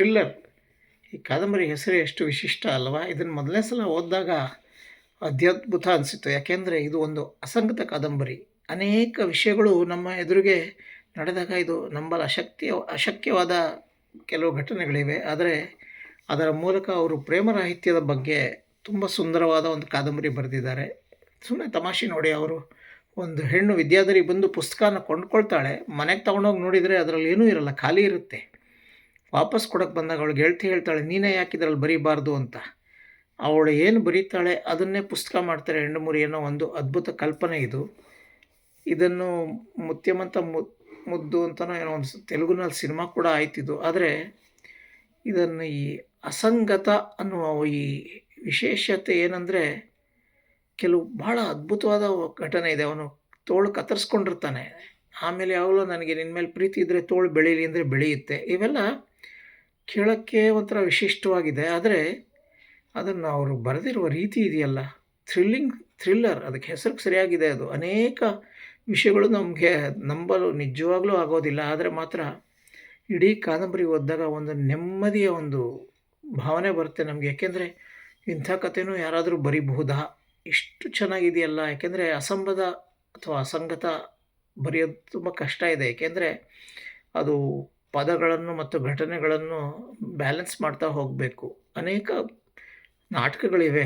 Thriller. ಈ ಕಾದಂಬರಿ ಹೆಸರೇ ಎಷ್ಟು ವಿಶಿಷ್ಟ ಅಲ್ವಾ? ಇದನ್ನು ಮೊದಲನೇ ಸಲ ಓದಿದಾಗ ಅತ್ಯದ್ಭುತ ಅನಿಸಿತು. ಯಾಕೆಂದರೆ ಇದು ಒಂದು ಅಸಂಗತ ಕಾದಂಬರಿ. ಅನೇಕ ವಿಷಯಗಳು ನಮ್ಮ ಎದುರಿಗೆ ನಡೆದಾಗ ಇದು ನಂಬಲು ಅಶಕ್ಯವಾದ ಕೆಲವು ಘಟನೆಗಳಿವೆ. ಆದರೆ ಅದರ ಮೂಲಕ ಅವರು ಪ್ರೇಮರಾಹಿತ್ಯದ ಬಗ್ಗೆ ತುಂಬ ಸುಂದರವಾದ ಒಂದು ಕಾದಂಬರಿ ಬರೆದಿದ್ದಾರೆ. ಸುಮ್ಮನೆ ತಮಾಷೆ ನೋಡಿ, ಅವರು ಒಂದು ಹೆಣ್ಣು ವಿದ್ಯಾಧರಿ ಬಂದು ಪುಸ್ತಕನ ಕೊಂಡ್ಕೊಳ್ತಾಳೆ. ಮನೆಗೆ ತೊಗೊಂಡೋಗಿ ನೋಡಿದರೆ ಅದರಲ್ಲಿ ಏನೂ ಇರಲ್ಲ, ಖಾಲಿ ಇರುತ್ತೆ. ವಾಪಸ್ ಕೊಡೋಕ್ಕೆ ಬಂದಾಗ ಅವಳಿಗೆ ಹೇಳ್ತಾಳೆ, ನೀನೇ ಯಾಕೆ ಇದರಲ್ಲಿ ಬರೀಬಾರ್ದು ಅಂತ. ಅವಳು ಏನು ಬರೀತಾಳೆ ಅದನ್ನೇ ಪುಸ್ತಕ ಮಾಡ್ತಾರೆ ಹೆಣ್ಣು ಅನ್ನೋ ಒಂದು ಅದ್ಭುತ ಕಲ್ಪನೆ ಇದು. ಇದನ್ನು ಮುತ್ಯಮಂತ ಮುದ್ದು ಅಂತನೋ ಏನೋ ಒಂದು ತೆಲುಗಿನಲ್ಲಿ ಸಿನಿಮಾ ಕೂಡ ಆಯ್ತಿದ್ದು. ಆದರೆ ಇದನ್ನು ಈ ಅಸಂಗತ ಅನ್ನುವ ಈ ವಿಶೇಷತೆ ಏನಂದರೆ, ಕೆಲವು ಬಹಳ ಅದ್ಭುತವಾದ ಘಟನೆ ಇದೆ. ಅವನು ತೋಳು ಕತ್ತರಿಸ್ಕೊಂಡಿರ್ತಾನೆ. ಆಮೇಲೆ ಯಾವಾಗಲೂ ನನಗೆ ನಿನ್ನ ಮೇಲೆ ಪ್ರೀತಿ ಇದ್ದರೆ ತೋಳು ಬೆಳೀಲಿ ಅಂದರೆ ಬೆಳೆಯುತ್ತೆ. ಇವೆಲ್ಲ ಕೇಳೋಕ್ಕೆ ಒಂಥರ ವಿಶಿಷ್ಟವಾಗಿದೆ. ಆದರೆ ಅದನ್ನು ಅವರು ಬರೆದಿರುವ ರೀತಿ ಇದೆಯಲ್ಲ, ಥ್ರಿಲ್ಲರ್, ಅದಕ್ಕೆ ಹೆಸರಿಗೆ ಸರಿಯಾಗಿದೆ ಅದು. ಅನೇಕ ವಿಷಯಗಳು ನಮಗೆ ನಂಬಲು ನಿಜವಾಗ್ಲೂ ಆಗೋದಿಲ್ಲ. ಆದರೆ ಮಾತ್ರ ಇಡೀ ಕಾದಂಬರಿ ಓದಿದಾಗ ಒಂದು ನೆಮ್ಮದಿಯ ಒಂದು ಭಾವನೆ ಬರುತ್ತೆ ನಮಗೆ. ಯಾಕೆಂದರೆ ಇಂಥ ಕಥೆನೂ ಯಾರಾದರೂ ಬರೀಬಹುದಾ? ಇಷ್ಟು ಚೆನ್ನಾಗಿದೆಯಲ್ಲ. ಯಾಕೆಂದರೆ ಅಸಂಬದ್ಧ ಅಥವಾ ಅಸಂಗತ ಬರೆಯೋದು ತುಂಬ ಕಷ್ಟ ಇದೆ. ಏಕೆಂದರೆ ಅದು ಪದಗಳನ್ನು ಮತ್ತು ಘಟನೆಗಳನ್ನು ಬ್ಯಾಲೆನ್ಸ್ ಮಾಡ್ತಾ ಹೋಗಬೇಕು. ಅನೇಕ ನಾಟಕಗಳಿವೆ.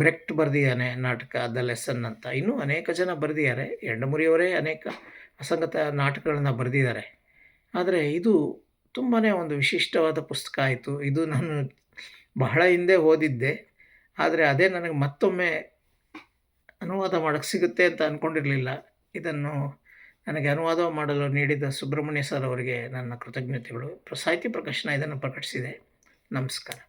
ಬ್ರೆಕ್ಟ್ ಬರೆದಿದ್ದಾನೆ ನಾಟಕ ದ ಲೆಸನ್ ಅಂತ. ಇನ್ನೂ ಅನೇಕ ಜನ ಬರೆದಿದ್ದಾರೆ. ಯಂಡಮುರಿಯವರೇ ಅನೇಕ ಅಸಂಗತ ನಾಟಕಗಳನ್ನು ಬರೆದಿದ್ದಾರೆ. ಆದರೆ ಇದು ತುಂಬಾ ಒಂದು ವಿಶಿಷ್ಟವಾದ ಪುಸ್ತಕ ಆಯಿತು. ಇದು ನಾನು ಬಹಳ ಹಿಂದೆ ಓದಿದ್ದೆ. ಆದರೆ ಅದೇ ನನಗೆ ಮತ್ತೊಮ್ಮೆ ಅನುವಾದ ಮಾಡೋಕ್ಕೆ ಸಿಗುತ್ತೆ ಅಂತ ಅಂದ್ಕೊಂಡಿರಲಿಲ್ಲ. ಇದನ್ನು ನನಗೆ ಅನುವಾದ ಮಾಡಲು ನೀಡಿದ ಸುಬ್ರಹ್ಮಣ್ಯ ಸರ್ ಅವರಿಗೆ ನನ್ನ ಕೃತಜ್ಞತೆಗಳು. ಸಾಹಿತ್ಯ ಪ್ರಕಾಶನ ಇದನ್ನು ಪ್ರಕಟಿಸಿದೆ. ನಮಸ್ಕಾರ.